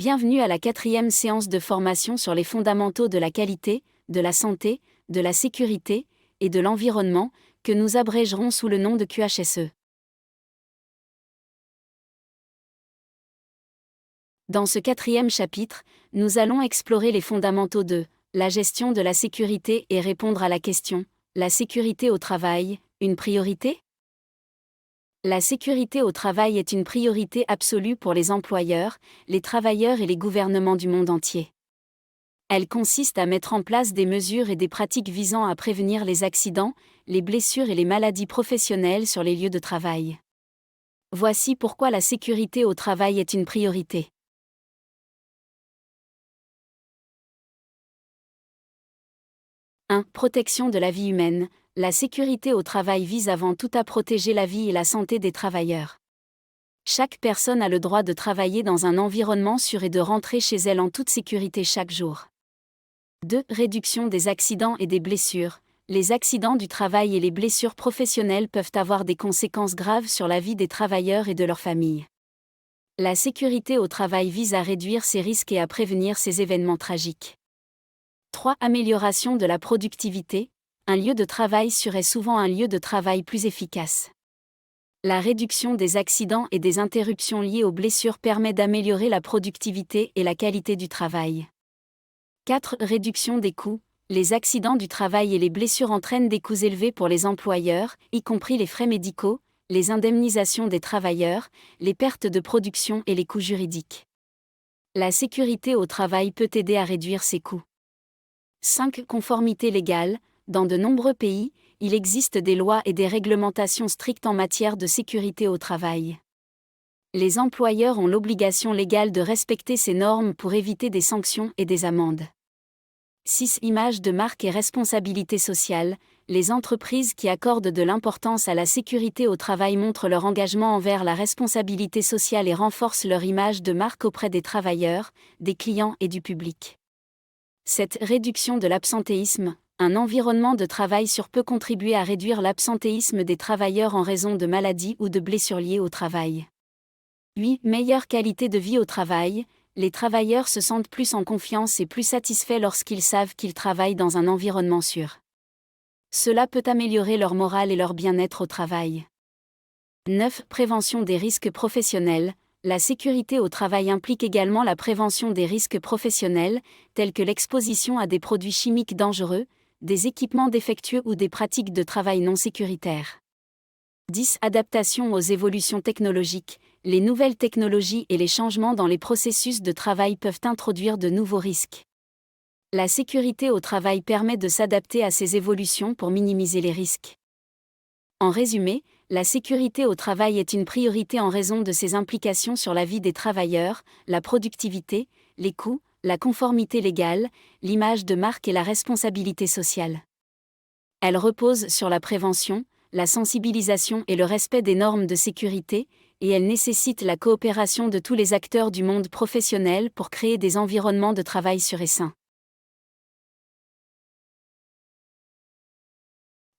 Bienvenue à la 4e séance de formation sur les fondamentaux de la qualité, de la santé, de la sécurité et de l'environnement, que nous abrégerons sous le nom de QHSE. Dans ce 4e chapitre, nous allons explorer les fondamentaux de la gestion de la sécurité et répondre à la question: la sécurité au travail, une priorité ? La sécurité au travail est une priorité absolue pour les employeurs, les travailleurs et les gouvernements du monde entier. Elle consiste à mettre en place des mesures et des pratiques visant à prévenir les accidents, les blessures et les maladies professionnelles sur les lieux de travail. Voici pourquoi la sécurité au travail est une priorité. 1. Protection de la vie humaine. La sécurité au travail vise avant tout à protéger la vie et la santé des travailleurs. Chaque personne a le droit de travailler dans un environnement sûr et de rentrer chez elle en toute sécurité chaque jour. 2. Réduction des accidents et des blessures. Les accidents du travail et les blessures professionnelles peuvent avoir des conséquences graves sur la vie des travailleurs et de leurs familles. La sécurité au travail vise à réduire ces risques et à prévenir ces événements tragiques. 3. Amélioration de la productivité. Un lieu de travail sûr est souvent un lieu de travail plus efficace. La réduction des accidents et des interruptions liées aux blessures permet d'améliorer la productivité et la qualité du travail. 4. Réduction des coûts. Les accidents du travail et les blessures entraînent des coûts élevés pour les employeurs, y compris les frais médicaux, les indemnisations des travailleurs, les pertes de production et les coûts juridiques. La sécurité au travail peut aider à réduire ces coûts. 5. Conformité légale. Dans de nombreux pays, il existe des lois et des réglementations strictes en matière de sécurité au travail. Les employeurs ont l'obligation légale de respecter ces normes pour éviter des sanctions et des amendes. 6. Image de marque et responsabilité sociale. Les entreprises qui accordent de l'importance à la sécurité au travail montrent leur engagement envers la responsabilité sociale et renforcent leur image de marque auprès des travailleurs, des clients et du public. 7. Réduction de l'absentéisme. Un environnement de travail sûr peut contribuer à réduire l'absentéisme des travailleurs en raison de maladies ou de blessures liées au travail. 8. Meilleure qualité de vie au travail. Les travailleurs se sentent plus en confiance et plus satisfaits lorsqu'ils savent qu'ils travaillent dans un environnement sûr. Cela peut améliorer leur morale et leur bien-être au travail. 9. Prévention des risques professionnels. La sécurité au travail implique également la prévention des risques professionnels, tels que l'exposition à des produits chimiques dangereux, des équipements défectueux ou des pratiques de travail non sécuritaires. 10. Adaptation aux évolutions technologiques. Les nouvelles technologies et les changements dans les processus de travail peuvent introduire de nouveaux risques. La sécurité au travail permet de s'adapter à ces évolutions pour minimiser les risques. En résumé, la sécurité au travail est une priorité en raison de ses implications sur la vie des travailleurs, la productivité, les coûts, la conformité légale, l'image de marque et la responsabilité sociale. Elle repose sur la prévention, la sensibilisation et le respect des normes de sécurité, et elle nécessite la coopération de tous les acteurs du monde professionnel pour créer des environnements de travail sûrs et sains.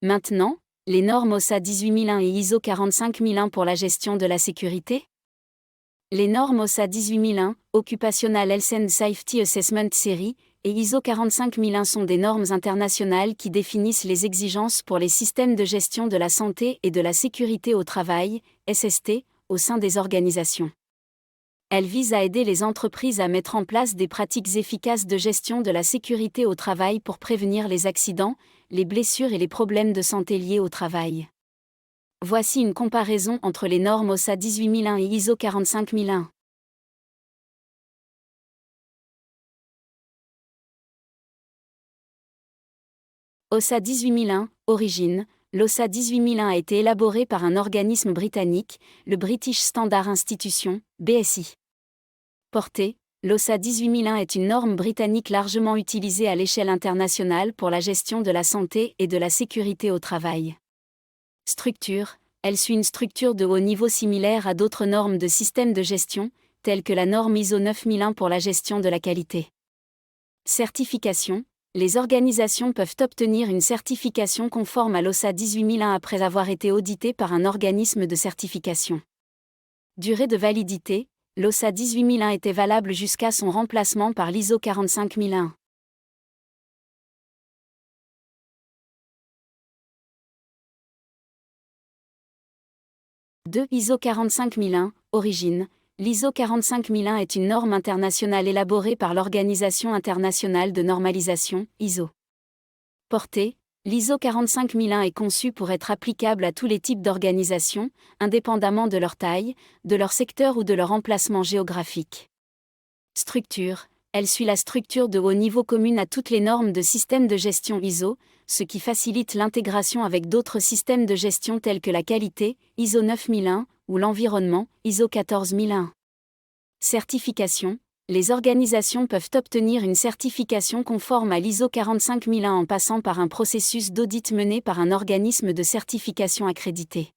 Maintenant, les normes OSHA 18001 et ISO 45001 pour la gestion de la sécurité. Les normes OSHA 18001, Occupational Health and Safety Assessment Series, et ISO 45001 sont des normes internationales qui définissent les exigences pour les systèmes de gestion de la santé et de la sécurité au travail, SST, au sein des organisations. Elles visent à aider les entreprises à mettre en place des pratiques efficaces de gestion de la sécurité au travail pour prévenir les accidents, les blessures et les problèmes de santé liés au travail. Voici une comparaison entre les normes OSHA 18001 et ISO 45001. OSHA 18001, origine. L'OSHA 18001 a été élaboré par un organisme britannique, le British Standard Institution, BSI. Portée, l'OSHA 18001 est une norme britannique largement utilisée à l'échelle internationale pour la gestion de la santé et de la sécurité au travail. Structure. Elle suit une structure de haut niveau similaire à d'autres normes de systèmes de gestion, telles que la norme ISO 9001 pour la gestion de la qualité. Certification. Les organisations peuvent obtenir une certification conforme à l'OSHA 18001 après avoir été auditées par un organisme de certification. Durée de validité. l'OSA 18001 était valable jusqu'à son remplacement par l'ISO 45001. 2. ISO 45001, origine. L'ISO 45001 est une norme internationale élaborée par l'Organisation internationale de normalisation, ISO. Portée. L'ISO 45001 est conçu pour être applicable à tous les types d'organisations, indépendamment de leur taille, de leur secteur ou de leur emplacement géographique. Structure. Elle suit la structure de haut niveau commune à toutes les normes de système de gestion ISO, ce qui facilite l'intégration avec d'autres systèmes de gestion tels que la qualité, ISO 9001, ou l'environnement, ISO 14001. Certification. Les organisations peuvent obtenir une certification conforme à l'ISO 45001 en passant par un processus d'audit mené par un organisme de certification accrédité.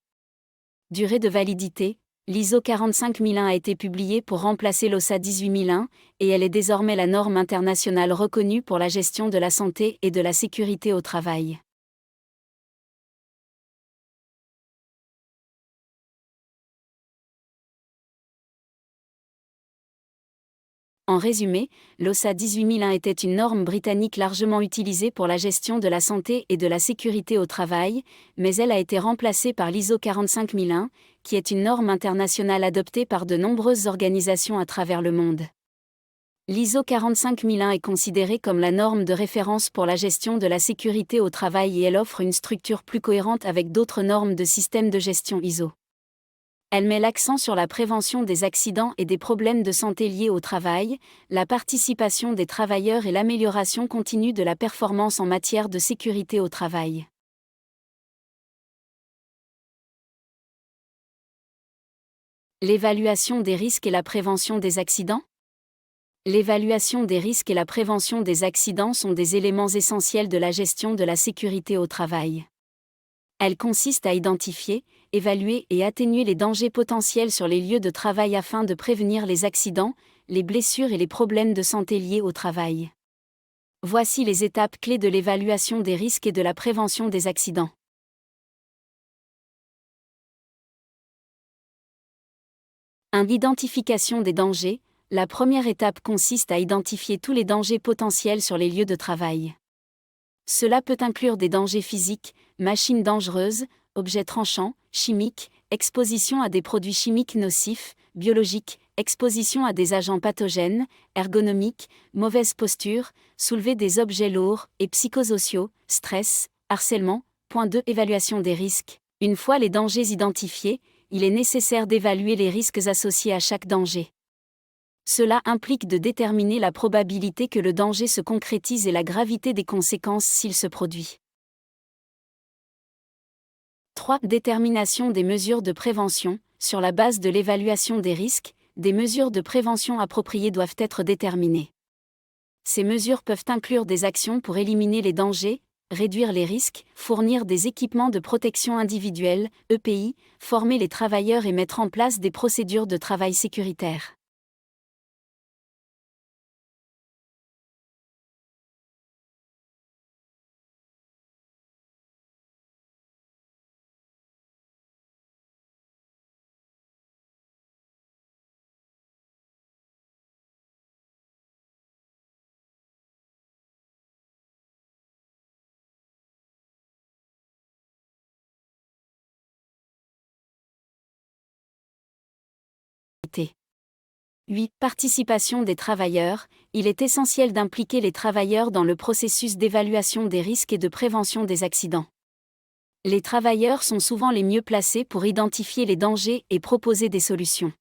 Durée de validité. L'ISO 45001 a été publiée pour remplacer l'OSA 18001, et elle est désormais la norme internationale reconnue pour la gestion de la santé et de la sécurité au travail. En résumé, l'OSA 18001 était une norme britannique largement utilisée pour la gestion de la santé et de la sécurité au travail, mais elle a été remplacée par l'ISO 45001, qui est une norme internationale adoptée par de nombreuses organisations à travers le monde. L'ISO 45001 est considérée comme la norme de référence pour la gestion de la sécurité au travail et elle offre une structure plus cohérente avec d'autres normes de système de gestion ISO. Elle met l'accent sur la prévention des accidents et des problèmes de santé liés au travail, la participation des travailleurs et l'amélioration continue de la performance en matière de sécurité au travail. L'évaluation des risques et la prévention des accidents ? L'évaluation des risques et la prévention des accidents sont des éléments essentiels de la gestion de la sécurité au travail. Elle consiste à identifier, évaluer et atténuer les dangers potentiels sur les lieux de travail afin de prévenir les accidents, les blessures et les problèmes de santé liés au travail. Voici les étapes clés de l'évaluation des risques et de la prévention des accidents. 1. Identification des dangers. La première étape consiste à identifier tous les dangers potentiels sur les lieux de travail. Cela peut inclure des dangers physiques, machines dangereuses, objets tranchants, chimiques, exposition à des produits chimiques nocifs, biologiques, exposition à des agents pathogènes, ergonomiques, mauvaise posture, soulever des objets lourds, et psychosociaux, stress, harcèlement. Point 2. Évaluation des risques. Une fois les dangers identifiés, il est nécessaire d'évaluer les risques associés à chaque danger. Cela implique de déterminer la probabilité que le danger se concrétise et la gravité des conséquences s'il se produit. 3. Détermination des mesures de prévention. Sur la base de l'évaluation des risques, des mesures de prévention appropriées doivent être déterminées. Ces mesures peuvent inclure des actions pour éliminer les dangers, réduire les risques, fournir des équipements de protection individuelle, EPI, former les travailleurs et mettre en place des procédures de travail sécuritaires. T. 8. Participation des travailleurs. Il est essentiel d'impliquer les travailleurs dans le processus d'évaluation des risques et de prévention des accidents. Les travailleurs sont souvent les mieux placés pour identifier les dangers et proposer des solutions.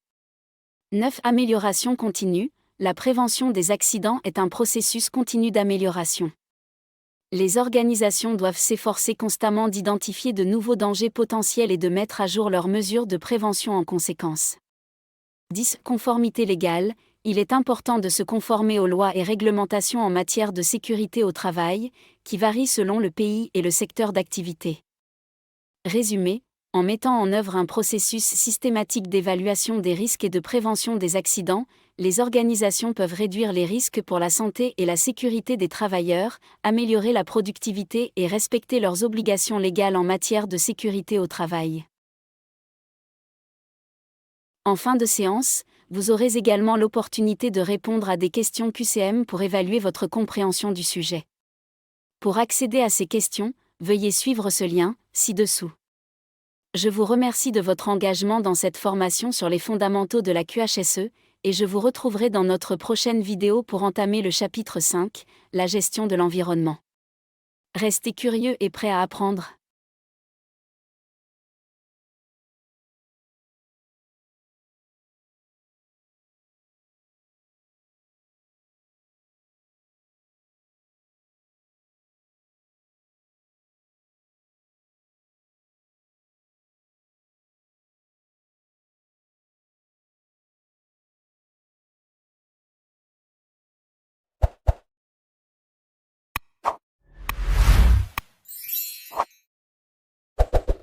9. Amélioration continue. La prévention des accidents est un processus continu d'amélioration. Les organisations doivent s'efforcer constamment d'identifier de nouveaux dangers potentiels et de mettre à jour leurs mesures de prévention en conséquence. 10. Conformité légale. Il est important de se conformer aux lois et réglementations en matière de sécurité au travail, qui varient selon le pays et le secteur d'activité. Résumé, en mettant en œuvre un processus systématique d'évaluation des risques et de prévention des accidents, les organisations peuvent réduire les risques pour la santé et la sécurité des travailleurs, améliorer la productivité et respecter leurs obligations légales en matière de sécurité au travail. En fin de séance, Vous aurez également l'opportunité de répondre à des questions QCM pour évaluer votre compréhension du sujet. Pour accéder à ces questions, veuillez suivre ce lien, ci-dessous. Je vous remercie de votre engagement dans cette formation sur les fondamentaux de la QHSE, et je vous retrouverai dans notre prochaine vidéo pour entamer le chapitre 5, la gestion de l'environnement. Restez curieux et prêts à apprendre.